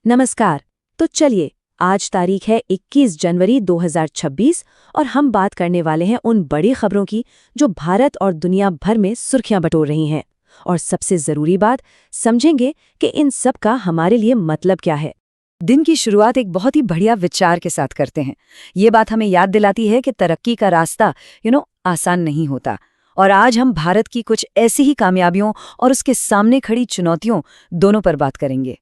नमस्कार। तो चलिए, आज तारीख है 21 जनवरी 2026 और हम बात करने वाले हैं उन बड़ी खबरों की जो भारत और दुनिया भर में सुर्खियां बटोर रही हैं। और सबसे ज़रूरी बात, समझेंगे कि इन सब का हमारे लिए मतलब क्या है। दिन की शुरुआत एक बहुत ही बढ़िया विचार के साथ करते हैं। ये बात हमें याद दिलाती है कि तरक्की का रास्ता आसान नहीं होता। और आज हम भारत की कुछ ऐसी ही कामयाबियों और उसके सामने खड़ी चुनौतियों दोनों पर बात करेंगे।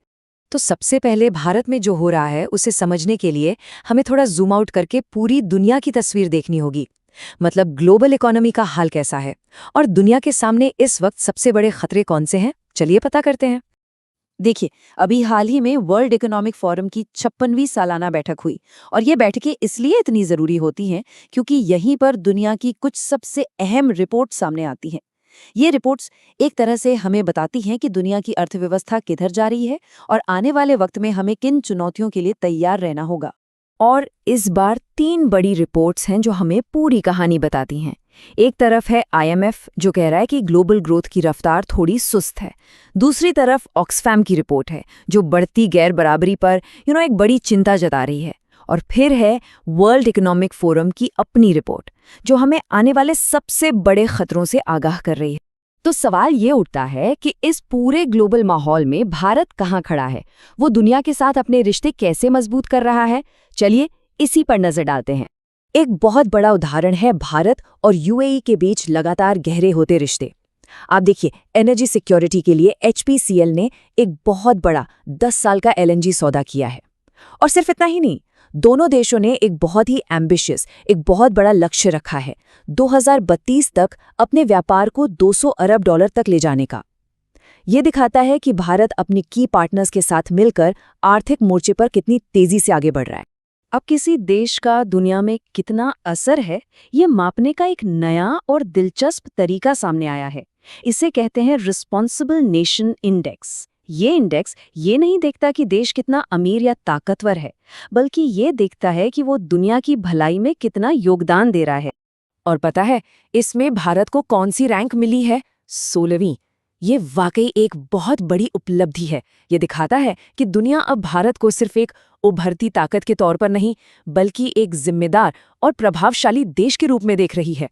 तो सबसे पहले भारत में जो हो रहा है उसे समझने के लिए हमें थोड़ा जूम आउट करके पूरी दुनिया की तस्वीर देखनी होगी। मतलब ग्लोबल इकोनॉमी का हाल कैसा है और दुनिया के सामने इस वक्त सबसे बड़े खतरे कौन से हैं, चलिए पता करते हैं। देखिए, अभी हाल ही में वर्ल्ड इकोनॉमिक फोरम की 56वीं सालाना बैठक हुई। और ये बैठकें इसलिए इतनी ज़रूरी होती हैं क्योंकि यहीं पर दुनिया की कुछ सबसे अहम रिपोर्ट सामने आती हैं। ये रिपोर्ट्स एक तरह से हमें बताती हैं कि दुनिया की अर्थव्यवस्था किधर जा रही है और आने वाले वक्त में हमें किन चुनौतियों के लिए तैयार रहना होगा। और इस बार 3 बड़ी रिपोर्ट्स हैं जो हमें पूरी कहानी बताती हैं। एक तरफ है IMF जो कह रहा है कि ग्लोबल ग्रोथ की रफ्तार थोड़ी सुस्त है। दूसरी तरफ ऑक्सफैम की रिपोर्ट है जो बढ़ती गैर बराबरी पर एक बड़ी चिंता जता रही है। और फिर है वर्ल्ड इकोनॉमिक फोरम की अपनी रिपोर्ट जो हमें आने वाले सबसे बड़े खतरों से आगाह कर रही है। तो सवाल ये उठता है कि इस पूरे ग्लोबल माहौल में भारत कहाँ खड़ा है, वो दुनिया के साथ अपने रिश्ते कैसे मजबूत कर रहा है। चलिए इसी पर नजर डालते हैं। एक बहुत बड़ा उदाहरण है भारत और UAE के बीच लगातार गहरे होते रिश्ते। आप देखिए, एनर्जी सिक्योरिटी के लिए HPCL ने एक बहुत बड़ा 10 साल का LNG सौदा किया है। और सिर्फ इतना ही नहीं, दोनों देशों ने एक बहुत ही एम्बिशियस, एक बहुत बड़ा लक्ष्य रखा है, 2032 तक अपने व्यापार को $200 अरब तक ले जाने का। ये दिखाता है कि भारत अपने की पार्टनर्स के साथ मिलकर आर्थिक मोर्चे पर कितनी तेजी से आगे बढ़ रहा है। अब किसी देश का दुनिया में कितना असर है, ये मापने का एक नया और दिलचस्प तरीका सामने आया है। इसे कहते हैं रिस्पॉन्सिबल नेशन इंडेक्स। ये इंडेक्स ये नहीं देखता कि देश कितना अमीर या ताकतवर है, बल्कि ये देखता है कि वो दुनिया की भलाई में कितना योगदान दे रहा है। और पता है इसमें भारत को कौन सी रैंक मिली है? 16वीं। ये वाकई एक बहुत बड़ी उपलब्धि है। ये दिखाता है कि दुनिया अब भारत को सिर्फ एक उभरती ताकत के तौर पर नहीं, बल्कि एक जिम्मेदार और प्रभावशाली देश के रूप में देख रही है।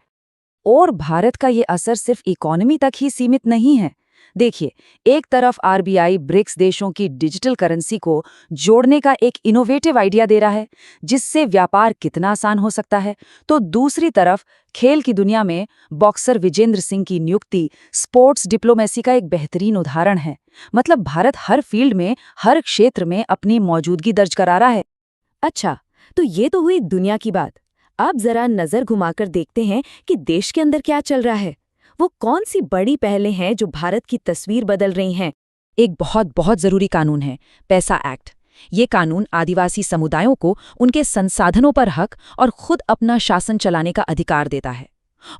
और भारत का ये असर सिर्फ इकोनॉमी तक ही सीमित नहीं है। देखिए, एक तरफ RBI ब्रिक्स देशों की डिजिटल करेंसी को जोड़ने का एक इनोवेटिव आइडिया दे रहा है, जिससे व्यापार कितना आसान हो सकता है। तो दूसरी तरफ खेल की दुनिया में बॉक्सर विजेंद्र सिंह की नियुक्ति स्पोर्ट्स डिप्लोमेसी का एक बेहतरीन उदाहरण है। मतलब भारत हर फील्ड में, हर क्षेत्र में अपनी मौजूदगी दर्ज करा रहा है। अच्छा, तो ये तो हुई दुनिया की बात। अब जरा नजर घुमाकर देखते हैं कि देश के अंदर क्या चल रहा है। वो कौन सी बड़ी पहलें हैं जो भारत की तस्वीर बदल रही हैं? एक बहुत बहुत जरूरी कानून है, पैसा एक्ट। ये कानून आदिवासी समुदायों को उनके संसाधनों पर हक और खुद अपना शासन चलाने का अधिकार देता है।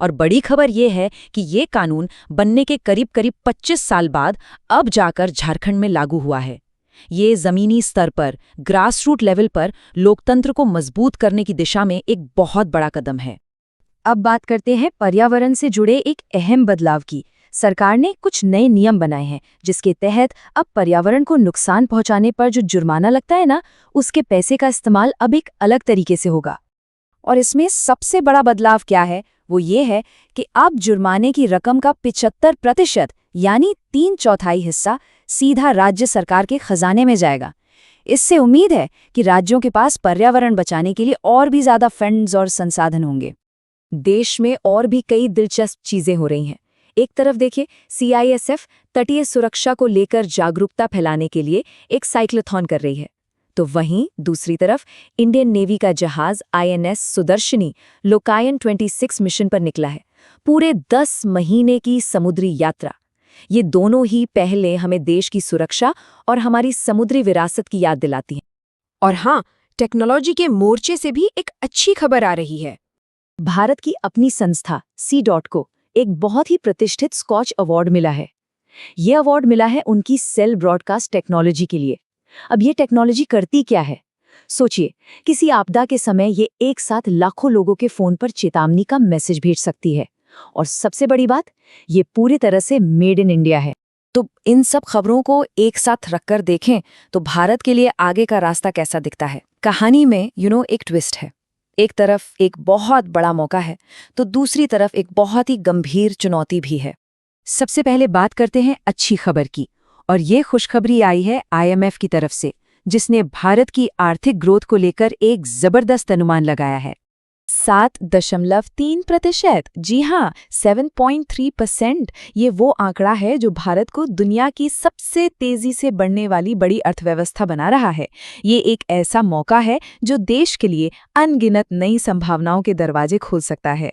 और बड़ी खबर ये है कि ये कानून बनने के करीब करीब 25 साल बाद अब जाकर झारखंड में लागू हुआ है। ये जमीनी स्तर पर, ग्रासरूट लेवल पर लोकतंत्र को मजबूत करने की दिशा में एक बहुत बड़ा कदम है। अब बात करते हैं पर्यावरण से जुड़े एक अहम बदलाव की। सरकार ने कुछ नए नियम बनाए हैं जिसके तहत अब पर्यावरण को नुकसान पहुंचाने पर जो जुर्माना लगता है ना, उसके पैसे का इस्तेमाल अब एक अलग तरीके से होगा। और इसमें सबसे बड़ा बदलाव क्या है, वो ये है कि अब जुर्माने की रकम का 75% यानी 3/4 हिस्सा सीधा राज्य सरकार के खजाने में जाएगा। इससे उम्मीद है कि राज्यों के पास पर्यावरण बचाने के लिए और भी ज्यादा फंड्स और संसाधन होंगे। देश में और भी कई दिलचस्प चीजें हो रही हैं। एक तरफ देखिए, CISF तटीय सुरक्षा को लेकर जागरूकता फैलाने के लिए एक साइक्लोथॉन कर रही है। तो वहीं दूसरी तरफ इंडियन नेवी का जहाज INS सुदर्शनी लोकायन 26 मिशन पर निकला है। पूरे 10 महीने की समुद्री यात्रा। ये दोनों ही पहले हमें देश की सुरक्षा और हमारी समुद्री विरासत की याद दिलाती हैं। और हाँ, टेक्नोलॉजी के मोर्चे से भी एक अच्छी खबर आ रही है। भारत की अपनी संस्था C.DOT को एक बहुत ही प्रतिष्ठित स्कॉच अवार्ड मिला है। ये अवार्ड मिला है उनकी सेल ब्रॉडकास्ट टेक्नोलॉजी के लिए। अब ये टेक्नोलॉजी करती क्या है? सोचिए, किसी आपदा के समय ये एक साथ लाखों लोगों के फोन पर चेतावनी का मैसेज भेज सकती है। और सबसे बड़ी बात, ये पूरी तरह से मेड इन इंडिया है। तो इन सब खबरों को एक साथ रखकर देखें तो भारत के लिए आगे का रास्ता कैसा दिखता है। कहानी में एक ट्विस्ट है। एक तरफ एक बहुत बड़ा मौका है तो दूसरी तरफ एक बहुत ही गंभीर चुनौती भी है। सबसे पहले बात करते हैं अच्छी खबर की, और ये खुशखबरी आई है IMF की तरफ से, जिसने भारत की आर्थिक ग्रोथ को लेकर एक जबरदस्त अनुमान लगाया है। 7.3%। जी हाँ, 7.3%। ये वो आंकड़ा है जो भारत को दुनिया की सबसे तेजी से बढ़ने वाली बड़ी अर्थव्यवस्था बना रहा है। ये एक ऐसा मौका है जो देश के लिए अनगिनत नई संभावनाओं के दरवाजे खोल सकता है।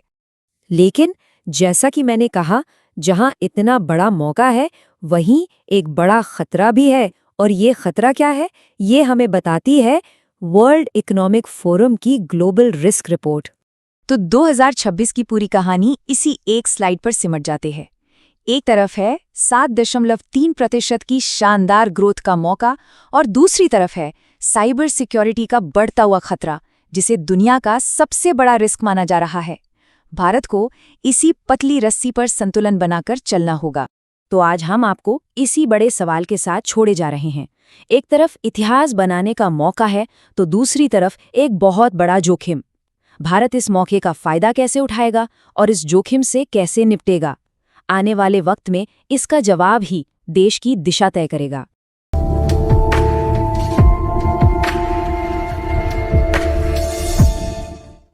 लेकिन जैसा कि मैंने कहा, जहां इतना बड़ा मौका है वहीं एक बड़ा खतरा भी है। और ये खतरा क्या है, ये हमें बताती है वर्ल्ड इकोनॉमिक फोरम की ग्लोबल रिस्क रिपोर्ट। तो 2026 की पूरी कहानी इसी एक स्लाइड पर सिमट जाती है। एक तरफ है 7.3% की शानदार ग्रोथ का मौका, और दूसरी तरफ है साइबर सिक्योरिटी का बढ़ता हुआ खतरा, जिसे दुनिया का सबसे बड़ा रिस्क माना जा रहा है। भारत को इसी पतली रस्सी पर संतुलन बनाकर चलना होगा। तो आज हम आपको इसी बड़े सवाल के साथ छोड़े जा रहे हैं। एक तरफ इतिहास बनाने का मौका है तो दूसरी तरफ एक बहुत बड़ा जोखिम। भारत इस मौके का फायदा कैसे उठाएगा और इस जोखिम से कैसे निपटेगा? आने वाले वक्त में इसका जवाब ही देश की दिशा तय करेगा।